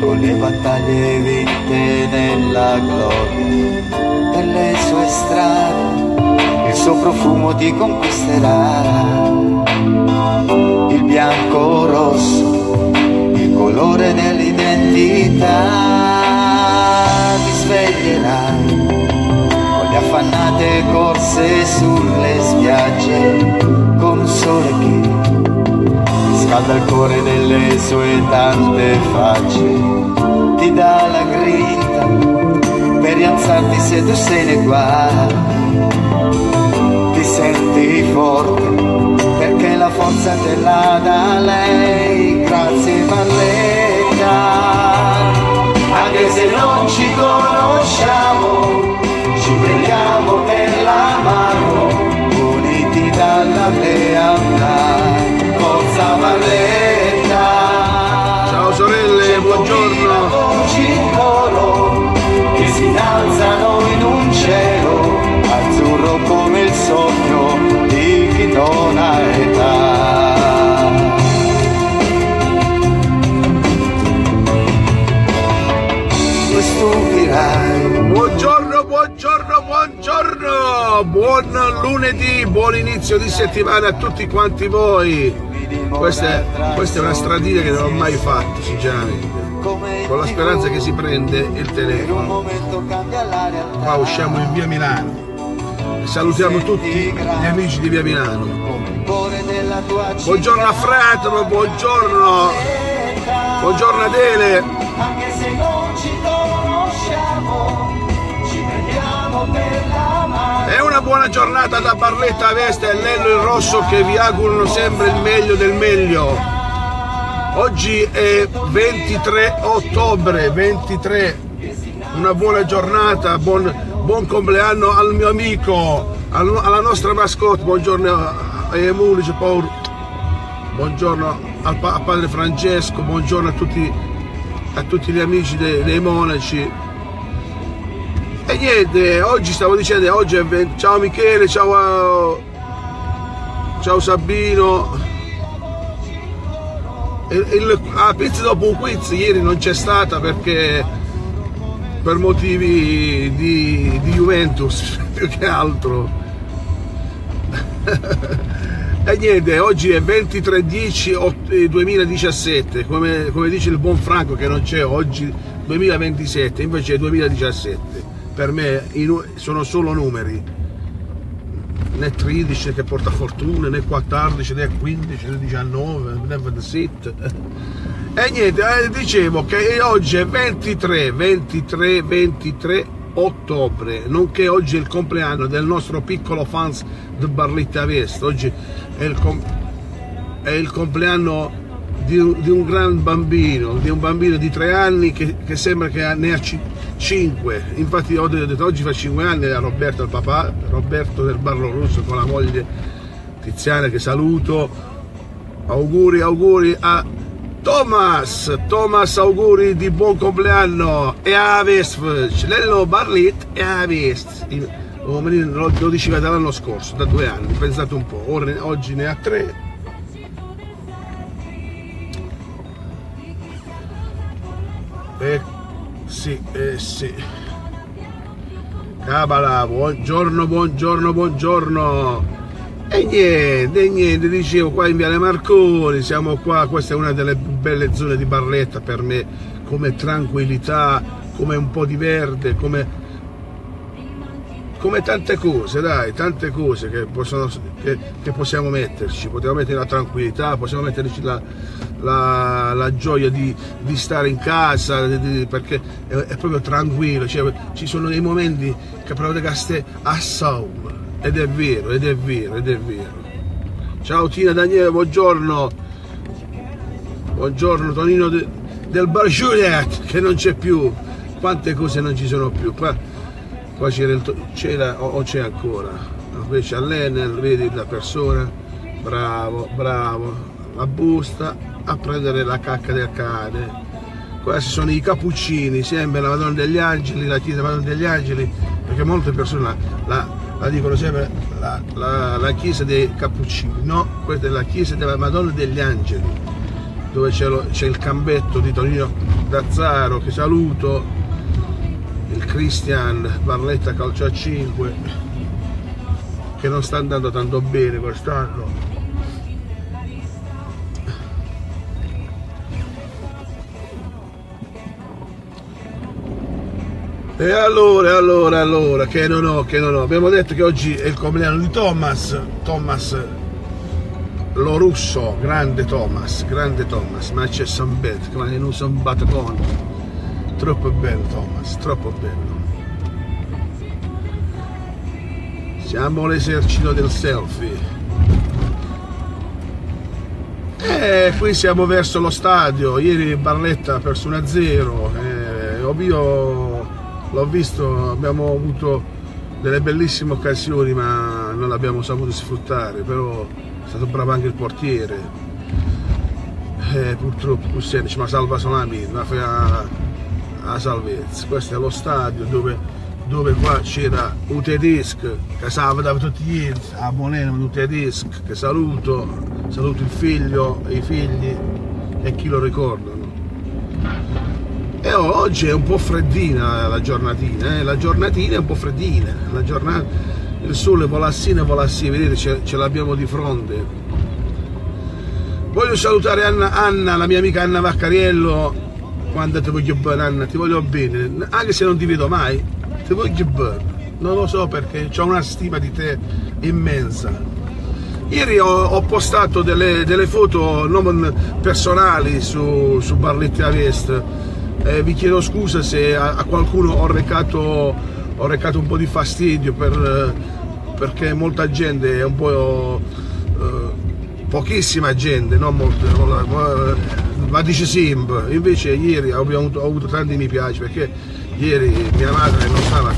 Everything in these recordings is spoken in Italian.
con le battaglie vinte nella gloria delle sue strade, il suo profumo ti conquisterà, il bianco rosso, il colore dell'identità, ti sveglierai con le affannate corse sulle spiagge, con un sole che scalda il cuore delle sue tante facce, ti dà la grinta per rialzarti se tu sei nei guai, ti senti forte perché la forza te la dà lei, grazie Barletta, anche se non ci conosciamo, ci prendiamo per la mano, uniti dalla lealtà. Forza Barletta. Ciao sorelle, buongiorno. Voci in coro che si innalzano in un cielo azzurro come il sogno di chi non ha età. Tu stupirai. Buongiorno, buongiorno, buongiorno. Buon lunedì, buon inizio di settimana a tutti quanti voi. Questa è una stradina che non ho mai fatto, sinceramente, con la speranza che si prende il telefono. Qua usciamo in via Milano e salutiamo tutti gli amici di via Milano. Buongiorno a Fratmo, buongiorno Adele. Anche se non ci conosciamo, ci prendiamo per la mano. È una buona giornata da Barletta Veste e Lello il Rosso che vi augurano sempre il meglio del meglio. Oggi è 23 ottobre, 23, una buona giornata, buon compleanno al mio amico, alla nostra mascotte, buongiorno a Emulice Paul, buongiorno a padre Francesco, buongiorno a tutti gli amici dei monaci. E niente, oggi stavo dicendo, oggi è ciao Michele, ciao Sabino. La pizza dopo un quiz ieri non c'è stata perché per motivi di Juventus più che altro. E niente, oggi è 23/10/2017, come dice il buon Franco che non c'è oggi 2027, invece è 2017. Per me sono solo numeri, né 13 che porta fortuna, né 14, né 15, né 19, né 27. E niente, dicevo che oggi è 23 ottobre, nonché oggi è il compleanno del nostro piccolo fans di Barletta Veste. Oggi è il compleanno di un gran bambino, di un bambino di 3 anni che sembra che ne ha 5. Infatti ho detto oggi fa 5 anni a Roberto, il papà Roberto del Barlo Rosso, con la moglie Tiziana che saluto. Auguri a Thomas, auguri di buon compleanno e a Vest, Lello Barletta e a Vest. Lo diceva dall'anno scorso, da 2 anni, pensate un po', oggi ne ha 3. Sì. Cabala, buongiorno. E niente, dicevo, qua in Viale Marconi, siamo qua, questa è una delle belle zone di Barletta per me, come tranquillità, come un po' di verde, come tante cose, dai, tante cose che possiamo metterci. Potremmo mettere la tranquillità, possiamo metterci la gioia di stare in casa, perché è proprio tranquillo, cioè, ci sono dei momenti che proprio che stai a sauna, ed è vero. Ciao Tina Daniele, buongiorno Tonino del Bar Juliet, che non c'è più, quante cose non ci sono più, qua c'era o c'è ancora, invece all'Enel, vedi la persona, bravo, la busta a prendere la cacca del cane. Questi sono i cappuccini, sempre la Madonna degli Angeli, la chiesa Madonna degli Angeli, perché molte persone la dicono sempre la chiesa dei cappuccini. No, questa è la chiesa della Madonna degli Angeli, dove c'è il campetto di Tonino Dazzaro, che saluto, il Christian Barletta Calcio a 5, che non sta andando tanto bene quest'anno. E allora, che non ho. Abbiamo detto che oggi è il compleanno di Thomas lo russo, grande Thomas, ma c'è son bello, come non sono battagone. Troppo bello Thomas, troppo bello. Siamo l'esercito del selfie. E qui siamo verso lo stadio. Ieri Barletta ha perso 1-0. Io l'ho visto, abbiamo avuto delle bellissime occasioni, ma non l'abbiamo saputo sfruttare, però è stato bravo anche il portiere. Purtroppo Kussenic ma salva solamente, ma fa la salvezza. Questo è lo stadio dove qua c'era un tedesco che salva tutti gli ieri, a Boneno, un tedesco che saluto il figlio e i figli e chi lo ricordano. E oggi è un po' freddina la giornatina, è un po' freddina, il sole volassina, vedete ce l'abbiamo di fronte. Voglio salutare Anna, la mia amica Anna Vaccariello. Quando ti voglio bene Anna, ti voglio bene, anche se non ti vedo mai, ti voglio bene, non lo so perché ho una stima di te immensa. Ieri ho postato delle foto non personali su Barletta Vest. Vi chiedo scusa se a qualcuno ho recato un po' di fastidio perché molta gente è un po' pochissima gente, non molto, ma dice sempre. Invece ieri ho avuto tanti mi piace, perché ieri mia madre non stava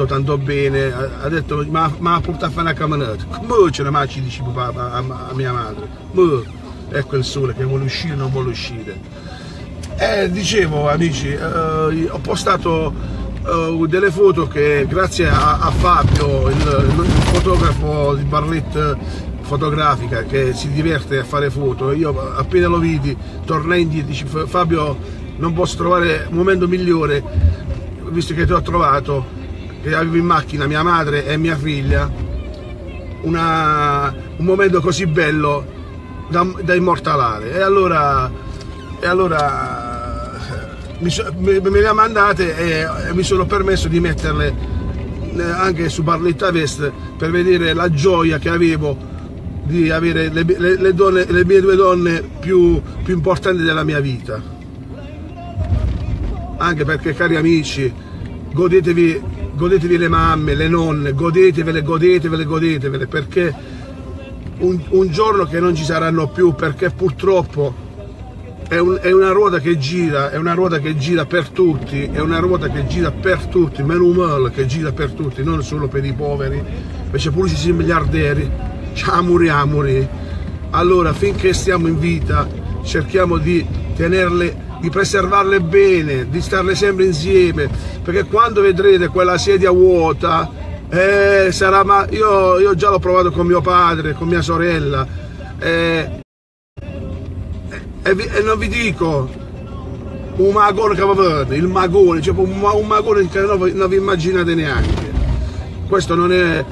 tanto bene, ha detto ma ha portato a fare una camminata, come ce ne mangi, dice a mia madre, ecco il sole che vuole uscire, non vuole uscire. Dicevo amici, ho postato delle foto che grazie a Fabio, il fotografo di Barletta Fotografica, che si diverte a fare foto. Io appena lo vidi tornai indietro, dici Fabio, non posso trovare un momento migliore, visto che ti ho trovato, che avevo in macchina mia madre e mia figlia, un momento così bello da immortalare. E allora me le ha mandate e mi sono permesso di metterle anche su Barletta Vest per vedere la gioia che avevo di avere le mie due donne più importanti della mia vita. Anche perché, cari amici, godetevi le mamme, le nonne, godetevele, perché un giorno che non ci saranno più, perché purtroppo è una ruota che gira, per tutti, meno male che gira per tutti, non solo per i poveri, invece pure i miliardari, amori. Allora, finché stiamo in vita, cerchiamo di preservarle bene, di starle sempre insieme, perché quando vedrete quella sedia vuota, sarà, io già l'ho provato con mio padre, con mia sorella, e non vi dico un magone che avete, il magone, cioè un magone che non vi immaginate neanche. Questo non è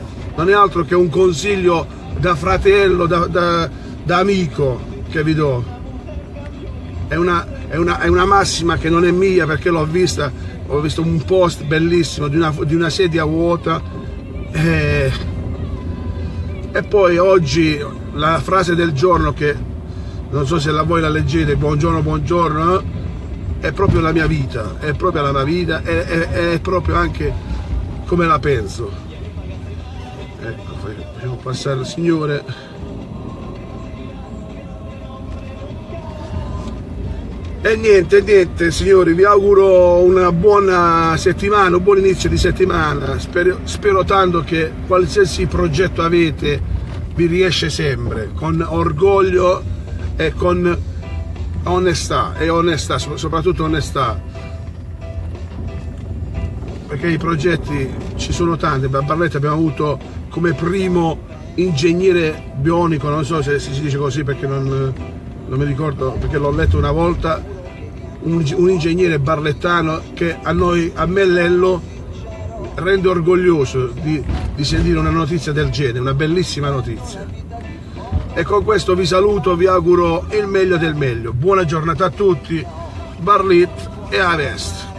altro che un consiglio da fratello, da amico che vi do. È una massima che non è mia, perché l'ho visto un post bellissimo di una sedia vuota, e poi oggi la frase del giorno, che non so se voi la leggete, buongiorno, è proprio la mia vita, è proprio anche come la penso. Ecco, facciamo passare il Signore. E niente signori, vi auguro una buona settimana, un buon inizio di settimana. Spero tanto che qualsiasi progetto avete vi riesce sempre, con orgoglio e con onestà, soprattutto onestà, perché i progetti ci sono tanti. A Barletta abbiamo avuto come primo ingegnere bionico, non so se si dice così perché non non mi ricordo perché l'ho letto una volta, un ingegnere barlettano che a me Lello rende orgoglioso di sentire una notizia del genere, una bellissima notizia. E con questo vi saluto, vi auguro il meglio del meglio. Buona giornata a tutti, Barlit e a Vest.